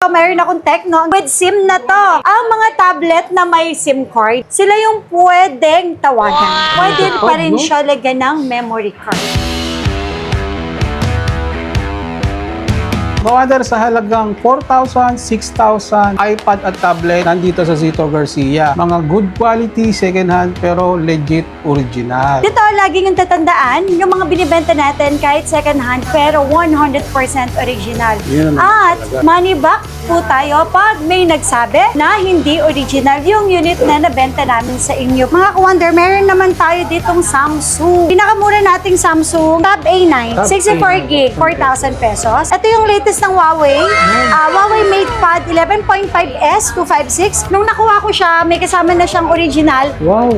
mayroon akong Tecno with SIM na to. Ang mga tablet na may SIM card, sila yung pwedeng tawagan. Pwede pa rin siya lagyan ng memory card. Kawander, sa halagang 4,000, 6,000 iPad at tablet nandito sa Zito Garcia. Mga good quality, second hand, pero legit original. Dito, lagi yung tatandaan, yung mga binibenta natin kahit second hand, pero 100% original. At money back po tayo pag may nagsabi na hindi original yung unit na nabenta namin sa inyo. Mga ka-wonder, meron naman tayo ditong Samsung. Pinakamura nating Samsung Tab A9, 64GB, 4,000 pesos. Ito yung latest ng Huawei. Huawei MatePad 11.5S 256. Nung nakuha ko siya, may kasama na siyang original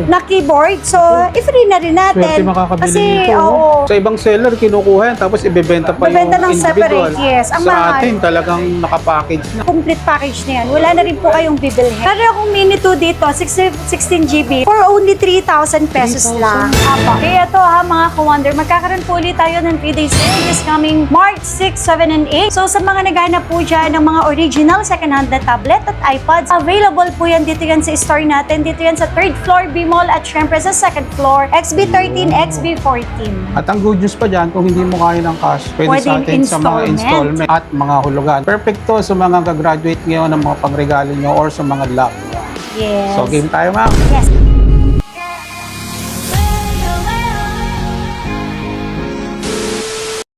na keyboard. So, i-free na rin natin. Swerte makakabili Kasi, nito. oo. Sa ibang seller, kinukuha yan, tapos ibebenta pa Ibebenta ng yung individual. separate, yes. Ang Sa mahal. atin, talagang nakapackage na. Complete package na yan. Wala na rin po kayong bibilhin. Pero akong Mini 2 dito, 16GB, for only 3,000 pesos lang. Apa. Kaya ito ha, mga ka-wonder, magkakaroon po ulit tayo ng 3 days sale this coming March 6, 7, and 8. So, sa mga naghanap po dyan ng mga original second-hand na tablet at iPads, available po yan dito yan sa store natin. Dito yan sa 3rd floor B-Mall at syempre sa 2nd floor XB13, XB14. At ang good news pa dyan, kung hindi mo kaya ng cash, pwede sa Pwedeng atin sa mga installment. installment at mga hulugan. Perfecto sa mga gagraduate ngayon ng mga pangregalo nyo or sa mga loved ones. Yes. So, game tayo, ma'am. Yes.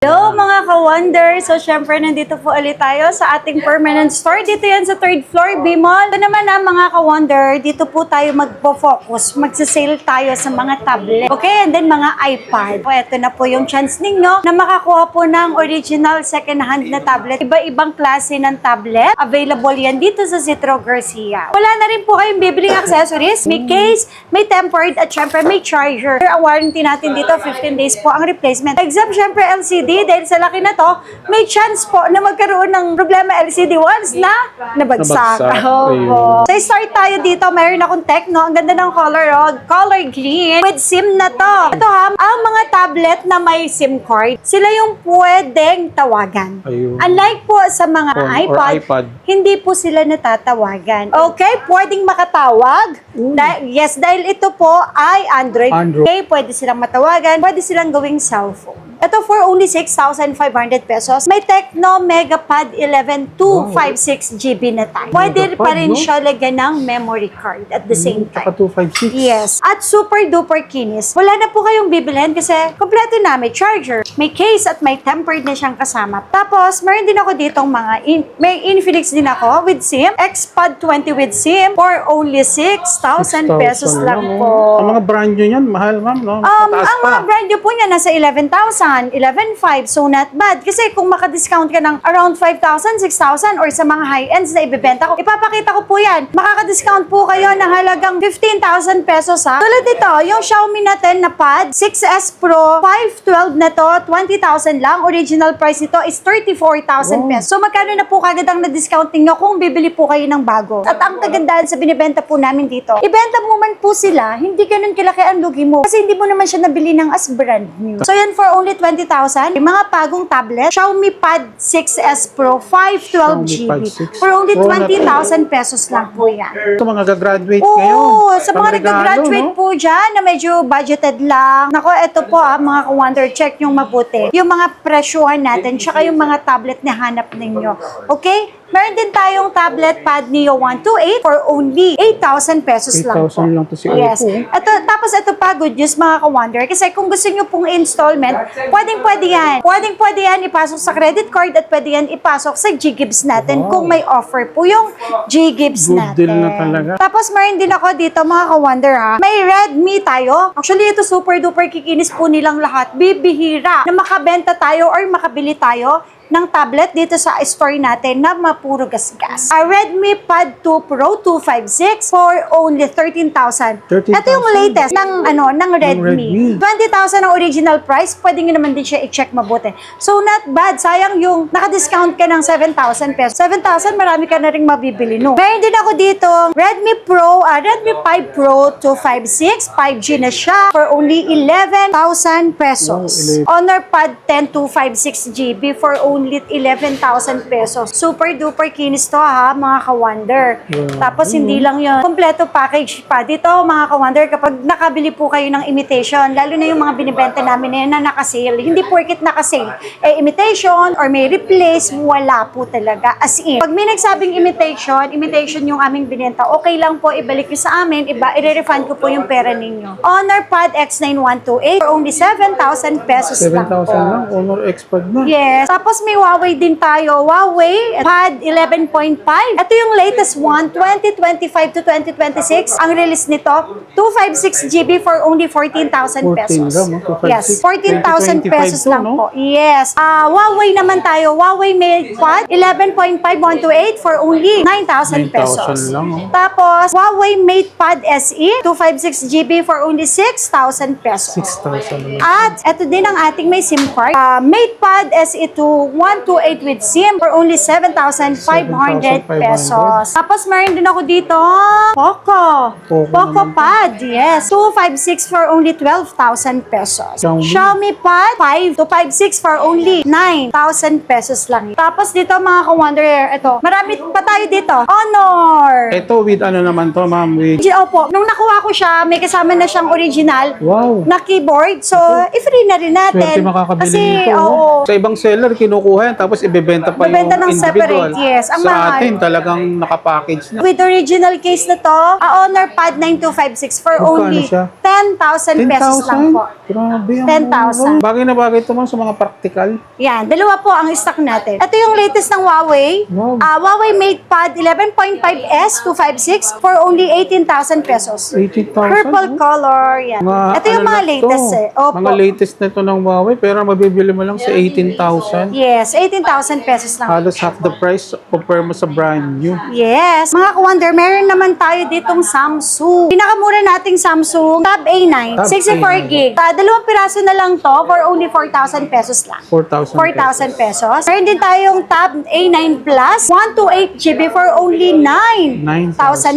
Hello mga ka-wonder! So syempre nandito po ulit tayo sa ating permanent store. Dito yan sa 3rd floor B-Mall. Ito naman na mga ka-wonder, dito po tayo magpo-focus. Magsasale tayo sa mga tablet. Okay, and then mga iPad. O ito na po yung chance ninyo na makakuha po ng original second-hand na tablet. Iba-ibang klase ng tablet. Available yan dito sa Zito Garcia. Wala na rin po kayong bibiling accessories. May case, may tempered, at syempre may charger. Ang warranty natin dito, 15 days po ang replacement. Except syempre LCD. Dahil sa laki na to, may chance po na magkaroon ng problema LCD once na nabagsak. So, start tayo dito. Mayroon akong Tecno. Ang ganda ng color, color green with SIM na to. Ito ha, ang mga tablet na may SIM card, sila yung pwedeng tawagan. Ayun. Unlike po sa mga Phone or iPad, iPad, hindi po sila natatawagan. Okay, pwedeng makatawag. Yes, dahil ito po ay Android. Okay, pwede silang matawagan, pwede silang gawing cellphone. Ito for only 6,500 pesos. May Tecno MegaPad 11 256GB na tayo. Pwede pa rin siya lagyan ng memory card at the same time. 256. Yes. At super duper kinis. Wala na po kayong bibilhin kasi kompleto na. May charger, may case at may tempered na siyang kasama. Tapos, meron din ako ditong mga, may Infinix din ako with SIM. XPad 20 with SIM for only 6,000 pesos lang po. Ang mga brand nyo yan, mahal ma'am, no? Ang mga brand nyo po niya nasa 11,000, 11,500, so not bad. Kasi kung makadiscount ka ng around 5,000, 6,000, or sa mga high-ends na ibebenta ko, ipapakita ko po yan. Makakadiscount po kayo ng halagang 15,000 pesos ha. Tulad nito, yung Xiaomi natin na pad, 6S Pro, 512 na to, 20,000 lang. Original price nito is 34,000 pesos. So magkano na po kagad ang na-discount ninyo kung bibili po kayo ng bago. At ang kagandahan sa binibenta po namin dito, ibenta mo man po sila, hindi ganun kalaki ang lugi mo. Kasi hindi mo naman siya nabili ng as brand new. So yan for only 20,000. Yung mga bagong tablet, Xiaomi Pad 6S Pro 512GB. For only 20,000 pesos lang po yan. Ito mga gagraduate Oo, ngayon. sa mga nag-graduate po dyan na medyo budgeted lang. Nako, ito po mga ka-wonder, check yung mabuti. Yung mga presyuhan natin, tsaka yung mga tablet na hanap ninyo. Okay? Meron din tayong tablet pad Neo 128 for only 8,000 pesos lang po. 8,000 lang to si Yes. Oppo. Tapos ito pa, good news mga ka-wonder. Kasi kung gusto nyo pong installment, pwedeng-pwede yan. Pwedeng-pwede yan ipasok sa credit card at pwede yan ipasok sa G-Gibbs natin kung may offer po yung G-Gibbs Good natin. deal na talaga. Tapos meron din ako dito mga ka-wonder ha. May Redmi tayo. Actually ito super duper kikinis po nilang lahat. Bibihira na makabenta tayo or makabili tayo ng tablet dito sa store natin na mapuro gas-gas. A Redmi Pad 2 Pro 256 for only 13,000. 13,000? Ito yung latest ng Redmi. 20,000 ang original price. Pwede nyo naman din siya i-check mabuti. So not bad. Sayang yung naka-discount ka ng 7,000 pesos. 7,000 marami ka na rin mabibili no. Meron din ako dito Redmi 5 Pro 256. 5G na siya for only 11,000 pesos. Honor Pad 10 256GB for only only 11,000 pesos. Super duper kinis to ha, mga ka-wonder. Tapos hindi lang yun, kompleto package pa. Dito mga ka-wonder, kapag nakabili po kayo ng imitation, lalo na yung mga binibenta namin na naka-sale, hindi porket naka-sale, imitation or may replace, wala po talaga. As in, pag may nagsabing imitation yung aming binenta, okay lang po, ibalik nyo sa amin, i-refund ko po yung pera ninyo. Honor Pad X9128 for only 7,000 pesos lang 7,000 po. lang, Honor Expert na. Yes. Tapos may Huawei din tayo. Huawei Pad 11.5. Ito yung latest one, 2025 to 2026. Ang release nito, 256GB for only 14,000 pesos. 14 lang, 256. Yes, 14,000 pesos 2025 lang to, no? po. Yes. Huawei naman tayo. Huawei Mate Pad 11.5128 for only 9,000 pesos. 9,000 lang, oh. Tapos, Huawei Mate Pad SE 256GB for only 6,000 pesos. 6,000 lang. At ito din ang ating may SIM card. MatePad SE2 128 with SIM for only 7,500 pesos. Tapos meron din ako dito, Poco naman. Pad, yes. 256 for only 12,000 pesos. Xiaomi. Xiaomi Pad 5256 for only 9,000 pesos lang. Tapos dito mga ka-wonder, ito, marami pa tayo dito. Honor! Ito with ano naman to, ma'am? With... Opo, nung nakuha ko siya, may kasama na siyang original Wow! na keyboard. So, i-free na rin natin. Swerte makakabili Kasi, nito. oo. Sa ibang seller, kinukuha yan, tapos ibebenta pa Ibebenta yung ng individual. separate, yes. Ang Sa mahal. atin, talagang nakapackage na. With original case na to, Honor Pad 9256 for Magkano only siya? 10,000 pesos lang po. Grabe. ang 10,000. Bagay na bagay ito, ma'am, sa mga practical. Yan, dalawa po ang stock natin. Ito yung latest ng Huawei. Wow. Huawei MatePad 11.5S 256 for only 18,000 pesos. 80,000. Purple color, yan. Ito yung ano mga na to? latest eh. Opo. Mga latest na ito ng Huawei, pero mabibili mo lang sa 18,000. Yes, 18,000 pesos lang. Halos half the price compare mo sa brand new. Yes. Mga ka-wonder, meron naman tayo ditong Samsung. Pinakamura nating Samsung Tab A9, Tab 64 gig. Dalawang piraso na lang to for only 4,000 pesos lang. 4,000 4,000 pesos. Meron din tayong Tab A9 Plus, 128GB for only 9,000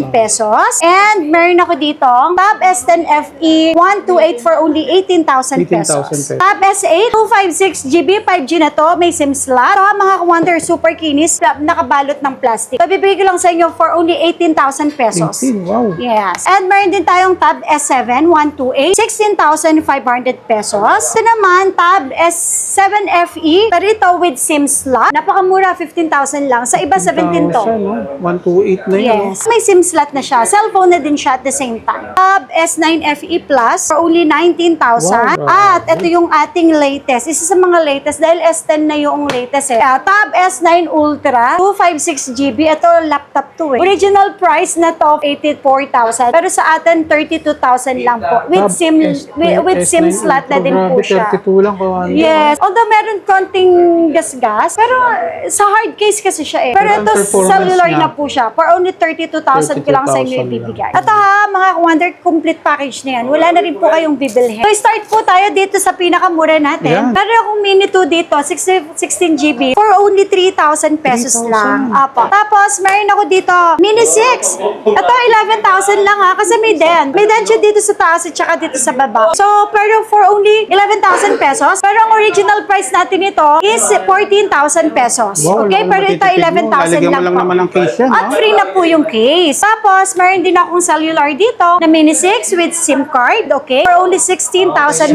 pesos. And meron ako dito, Tab S10 FE, 128 for only 18,000 pesos. 18,000 pesos. Tab S8, 256GB, 5G na to, may SIM slot. Ito, mga ka-wonder, super kinis, nakabalot ng plastic. So, bibigay ko lang sa inyo for only 18,000 pesos. 18, wow. Yes. And meron din tayong Tab S7 128, 16,500 pesos. Ito naman, Tab S7 FE, pero ito with SIM slot. Napakamura, 15,000 lang. Sa iba, 17 to. 128 na yun. Yes. May SIM slot na siya. Cellphone na din siya at the same time. Tab S9 FE Plus for only 19,000. Wow. At ito yung ating latest. Isa sa mga latest dahil S10 na yung latest eh. Tab S9 Ultra 256GB. Ito laptop to eh. Original price na to 84,000. Pero sa atin 32,000 lang po. With Tab SIM S9 with SIM slot na din po Grabe, siya. 32 lang kawan. Yes. Although meron konting gas-gas, pero sa hard case kasi siya eh. Pero Pero ito ang performance cellular niya, na po siya. For only 32,000 ko lang sa inyo 32,000 ibibigay. Ito ha, mga wonder complete package na yan. Wala na rin po kayong bibilhin. So start po tayo dito sa pinakamura natin. Yan. Meron akong Mini 2 dito, 16GB for only 3,000 pesos 3,000. lang. Apo. Tapos meron ako dito, Mini 6. Ito 11,000 lang ha, kasi may den. May den siya dito sa taas at saka dito sa baba. So, pero for only 11,000 pesos. Pero ang original price natin ito is 14,000 pesos. Wow, Okay, lalo pero ito matitipid mo. 11,000 Lalagyan mo lang lang po. naman ng case yan, At ha? free na po yung case. Tapos, meron din akong cellular dito na Mini 6 with SIM card, okay? For only 16,000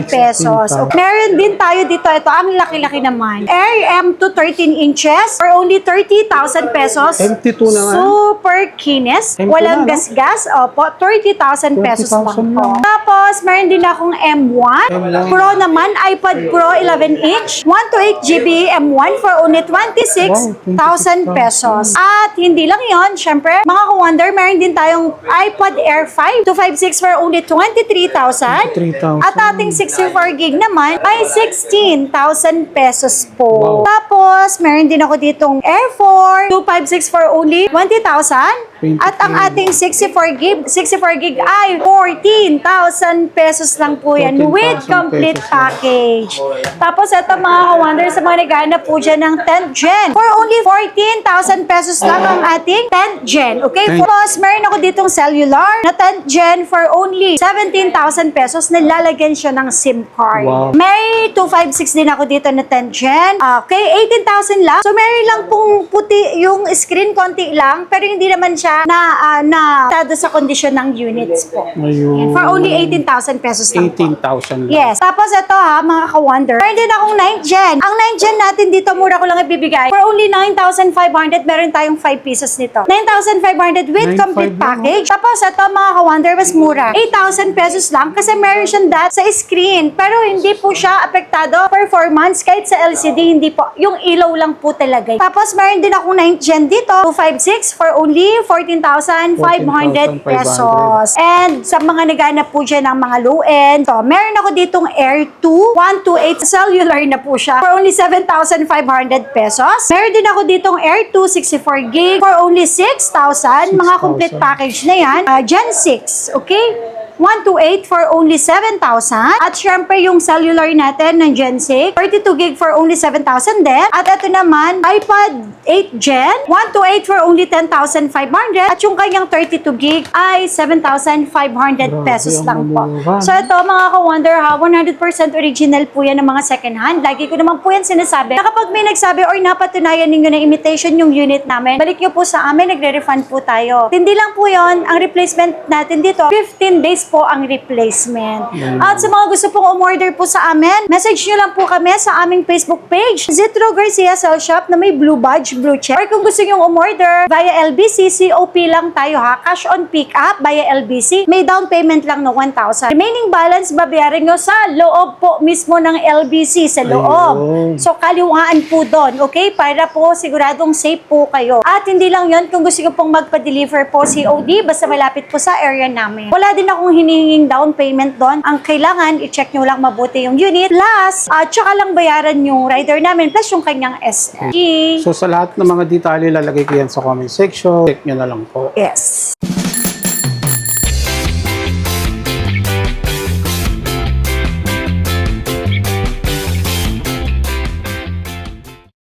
pesos. Okay. Meron din tayo dito, ito, ang laki-laki naman. Air M2 13 inches for only 30,000 pesos. M2 naman. Super kinis. M2 Walang na, no? gas-gas. Opo, 30,000 pesos lang 30,000 po. lang. Tapos, meron din akong M1. M1. Pro naman, iPad Pro 11-inch. 128GB M1 for only 26,000 pesos. At hindi lang yon, syempre, mga ka-wonder, meron din tayong iPad Air 5 256 for only 23,000. 23,000. At ating 64 gig naman ay 16,000 pesos po. Wow. Tapos, meron din ako ditong Air 4 256 for only 20,000. At ang ating 64 gig ay 14,000 pesos lang po yan 14,000 with complete pesos lang. package. Tapos ito mga ka-wonder sa mga naghahanap po dyan ng 10th gen. For only 14,000 pesos lang ang ating 10th gen. Okay? Tapos meron ako ditong cellular na 10th gen for only 17,000 pesos na lalagyan siya ng SIM card. Wow. May 256 din ako dito na 10th gen. Okay, 18,000 lang. So, meron lang pong puti yung screen, konti lang, pero hindi naman siya na sa kondisyon ng units po. Ayun. For only 18,000 pesos lang po. 18,000 lang. Yes. Tapos ito mga ka-wonder. Meron din akong 9th gen. Ang 9th gen natin dito, mura ko lang ibibigay. For only 9,500, meron tayong 5 pieces nito. 9,500 with 9,500 complete lang, package. Tapos ito mga ka-wonder, mas mura. 8,000 pesos lang kasi meron siyang dot sa screen. Pero hindi po siya apektado performance kahit sa LCD, hindi po. Yung ilaw lang po talaga. Tapos meron din akong 9th gen dito, 256 for only 14,500 pesos. And sa mga naghanap po dyan ng mga low-end, so meron ako ditong Air 2, 128 cellular na po siya for only 7,500 pesos. Meron din ako ditong Air 2, 64 gig for only 6,000. Mga complete package na yan. Gen 6, okay? 128 for only 7,000. At syempre yung cellular natin ng Gen 6, 32 gig for only 7,000 din. At ito naman, iPad 8 Gen, 128 for only 10,500. At yung kanyang 32 gig ay 7,500 pesos lang po. So ito mga ka-wonder ha, 100% original po yan ng mga second hand. Lagi ko naman po yan sinasabi na kapag may nagsabi or napatunayan ninyo na imitation yung unit namin, balik nyo po sa amin, nagre-refund po tayo. Hindi lang po yon, ang replacement natin dito, 15 days po ang replacement. At sa mga gusto pong umorder po sa amin, message nyo lang po kami sa aming Facebook page, Zitro Garcia Cell Shop na may blue badge, blue check. Or kung gusto nyo umorder via LBC, COP lang tayo ha, cash on pick up via LBC, may down payment lang na 1,000. Remaining balance, babayaran nyo sa loob po mismo ng LBC, sa loob. Ayun. So, kaliwaan po doon, okay? Para po siguradong safe po kayo. At hindi lang yon, kung gusto nyo pong magpa-deliver po COD, basta malapit po sa area namin. Wala din akong hinihinging down payment doon. Ang kailangan, i-check nyo lang mabuti yung unit. Plus, tsaka lang bayaran yung rider namin, plus yung kanyang SG. So sa lahat ng mga detalye, lalagay ko yan sa comment section. Check nyo na lang po. Yes.